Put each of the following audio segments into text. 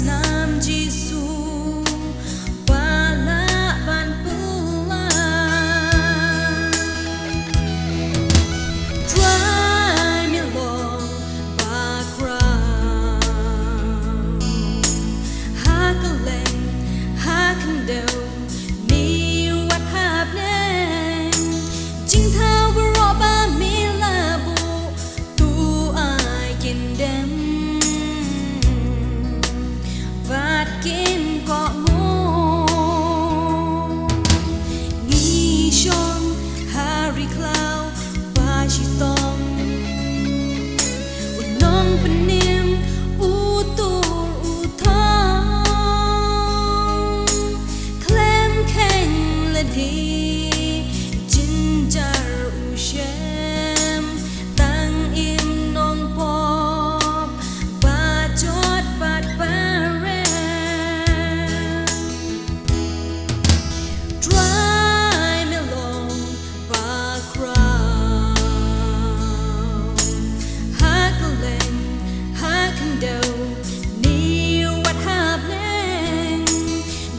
nam Giêsu Ba la Ba Phylla Trai mi lòng ba crown ha ka lên ha kan đều ni what happening chính thao vừa rõ ba mi là bu tu ai kinh đêm và kinh có ngô nghi son Harry Cloud và chỉ tông nong phần niềm u tu u thong clem khen là đi chính jar u shem tăng im nong pop và chót bát bare try me long ba crown hackling hacken đầu ni what happening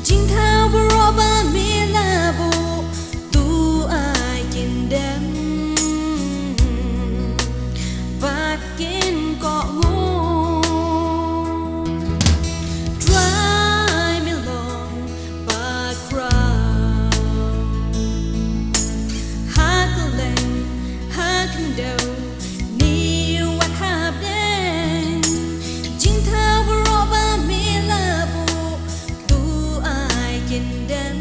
chính thao bờ rõ ba mi là bộ tu ai kinh đêm và kinh có ngô try me long ba crown hackling hacken đầu ni what happening chính thao bờ rõ ba mi là bộ tu ai kinh đêm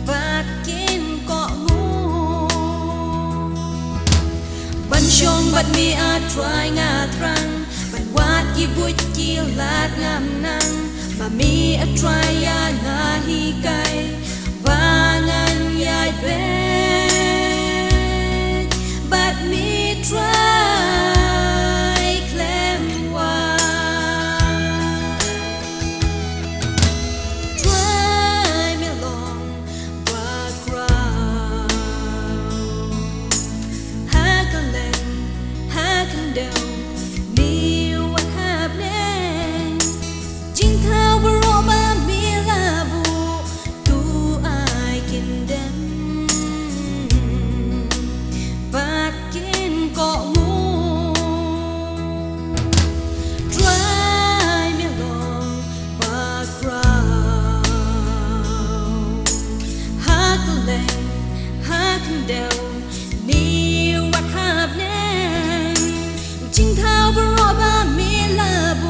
và kinh có ngô ban shong bat mi a try nga trăng ban wat ki buit ki lat ngam nang ma mi a try ya na hi kai và ngan yai be but me try claim wa try me long ba crown hackling hacken đầu ni what happening chính thao bờ rõ ba mi là bu tu ai kinh đêm và kinh có ngô try me long ba crown hackling hacken đầu ni what happening chính thao bờ rõ ba mi là bu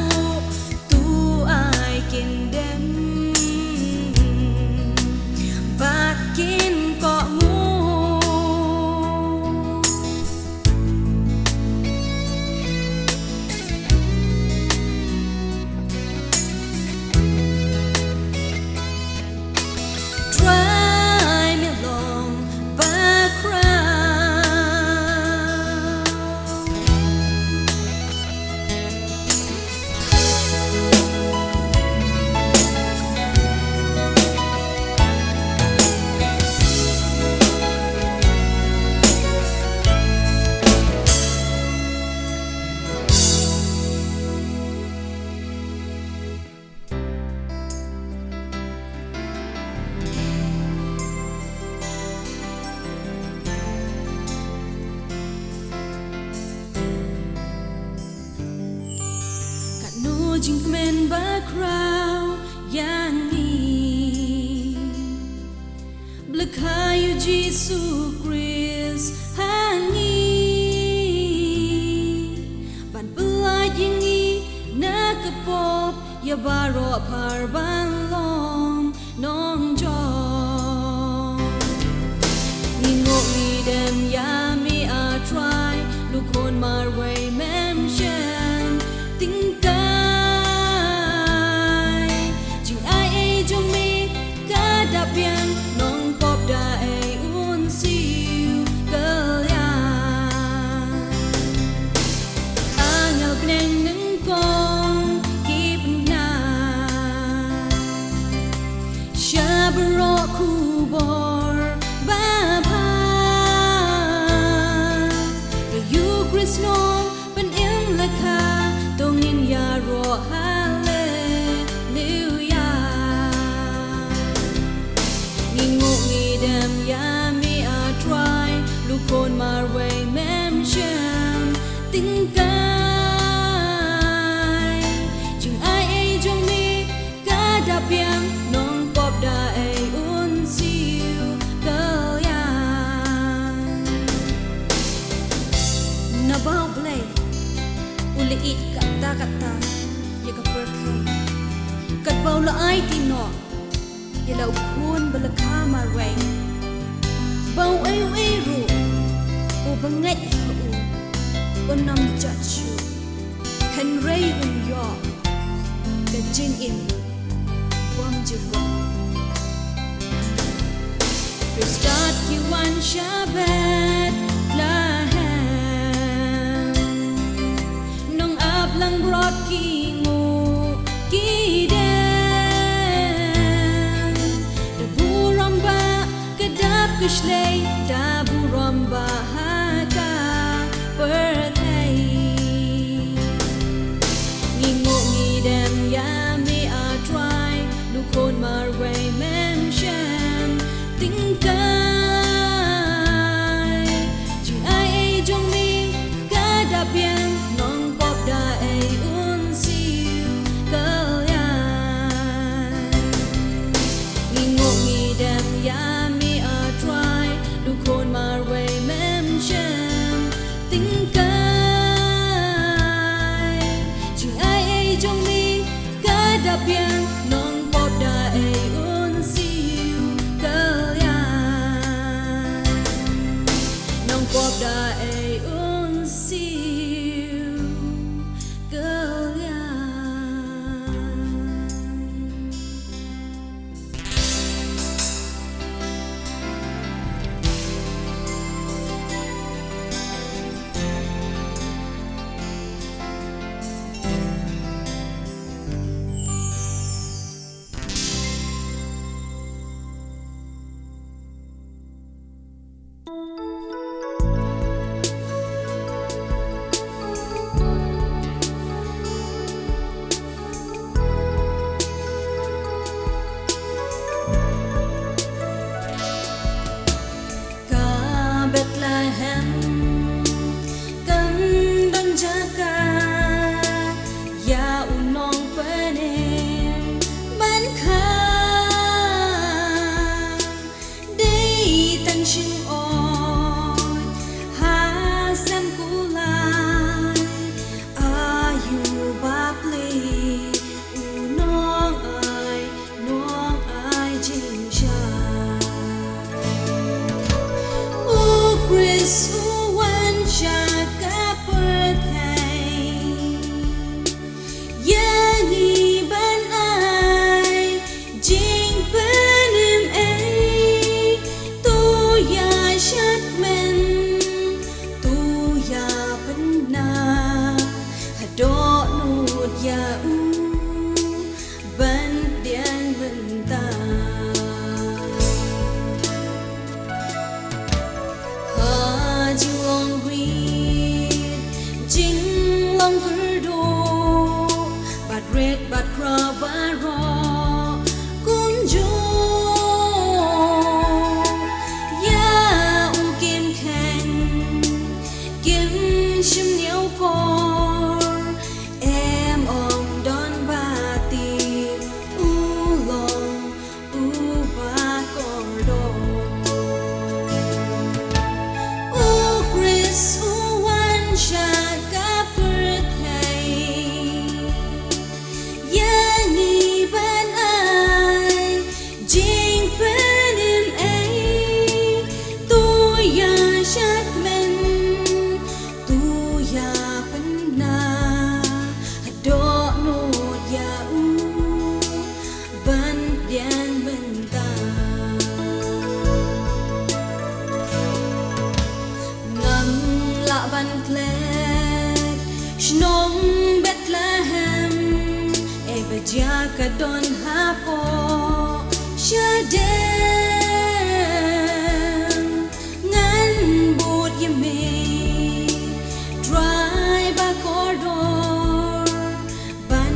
tu ai kinh đêm và kinh có ngô try me long ba crown Kanu jingmen ba crown yang ni blakayu Giêsu Christ hangi ban Phylla yingi na kapop ya baro par ban long nong jong ni ngok ni dem ya mi a try lukon mar way mem shen ting tai jing ai e jong mi ka da pian nong pop da e un siu girl ya angel kneng neng kong keep na shabro khu bor ba pa you Chris no ban in la ka dong in ya hallelujah Ngi ngộ ngi đam ya mi a trai lu khôn mà way mem sham tình cai chừng ai ấy trong mi cả đạp yang non pop da ai un siêu cơ ya na bao blay uli i kata ya ka perkai kat bao la ai tino ya la ukun balakha ma way bao ai ru o bangai o nam chachu henry un yo the jin im bom jiwa we start you one shabbat la nong ap lang brought ki ngo ki den the buramba kadap kushlei da buramba haka birthday ngi ngo ngi dem ya me a try lu khôn mar way mem sham tình cai chỉ ai ấy trong mi cả đạp yang non pop da ai un siêu cơ ya ngi ngo ngi dem ya me a try lu khôn mar way mem sham tình cai chỉ ai ấy trong mi cả đạp yang non pop da ai un siêu cơ ya non pop da ai un siêu cơ ya Bethlehem kan dan jaga ya unong panen ban kha dei tan shin oi ha sam kulai ayu ba play unong ai jing sha Chris one shaka birthday yani ban ai jing panim ai tu ya shat men tu ya panna hado nut ya ban dian benta Jinglong green, jinglong verdo, but red, but cravaro, kunjo, ya kim khen, kim shim niao por, em ong don bati, long, ba cordo. Shaka birthday yani ban ai jing panim ai tu ya shat men tu ya panna do no ya ban dian benta ngam la ban klek shnong Bethlehem ebeja kadon hapo shadem ngan bud yeme dry ba corridor ban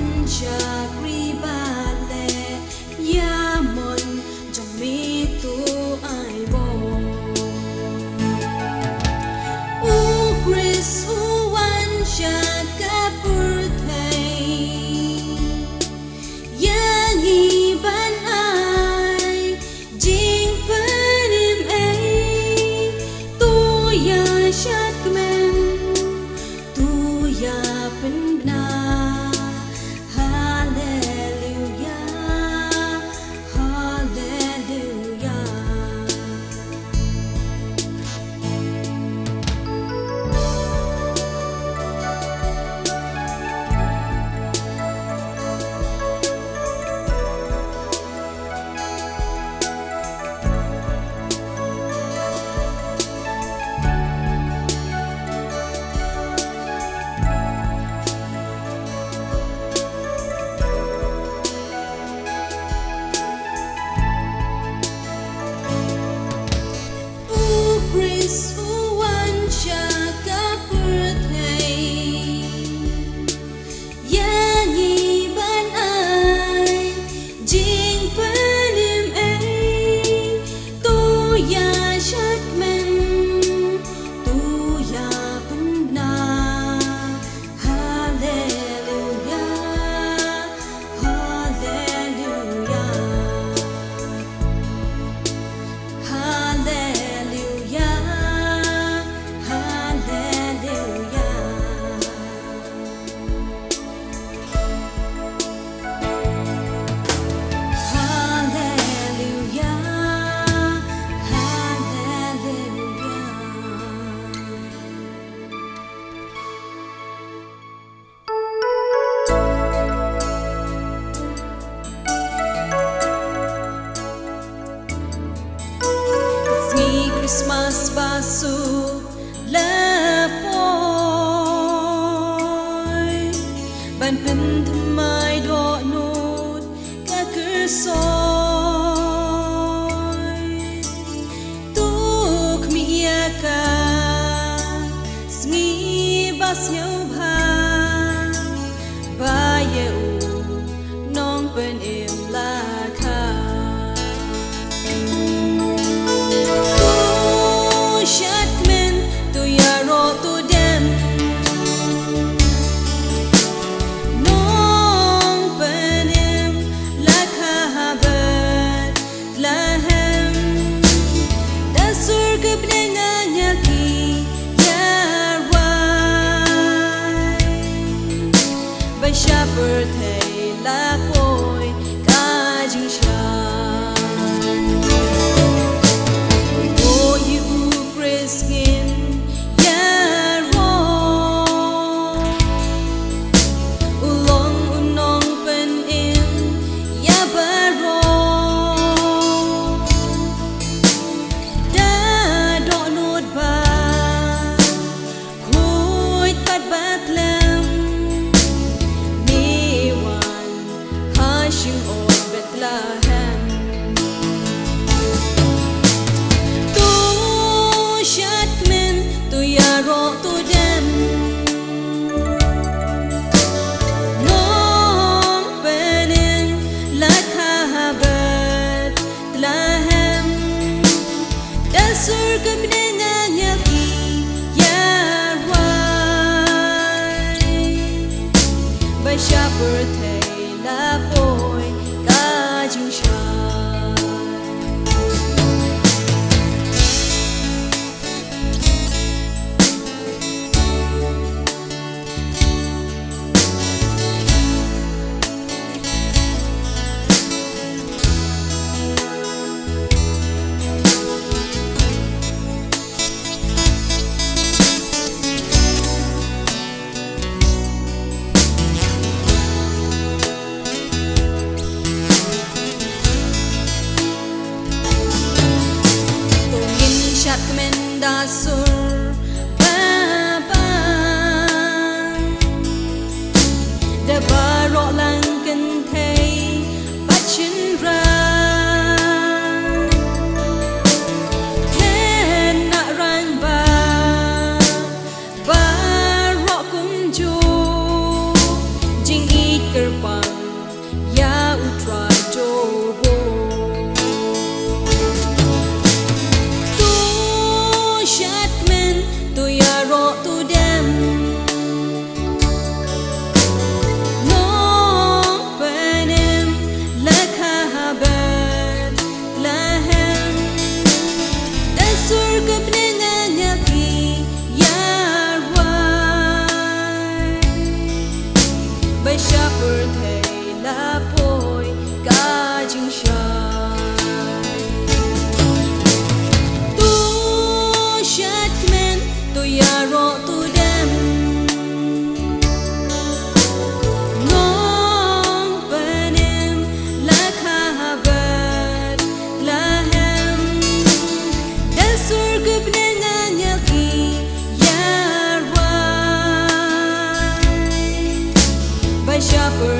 ban pen thamai do nut ka kersoi tu khmia ka sngi bas nhau bha ba ye u nong pen im la kha shat men tu ya ro tu dem nong pen im la kha habat la hem da sur ke bnenga nya ki ya wai ba shaper thai la koi ka jing sha skin ya ro ulong unong pen in ya baro da do not ba khoi pat bat lam ni wan hashim or Bethlehem shatmen tu ya ro tu dem nong penin la khabat lahem da sur ke bnenga nya ki ya wai ba shaper thai la poi ka jing sha shat kemenda sur baba da baro lang kan thai bachin ra ken na rang ba baro kum ju jing eat kerpang ya utra jo shatmen tu ya ro tu dem nong penem la khabat lahem da sur ke bnenga nya ki ya wai ba shaper thai la poi ka jing sha shatmen tu ya ro tu dem nong penem la khabat lahem da sur ke bnenga nya ki ya wai ba shaper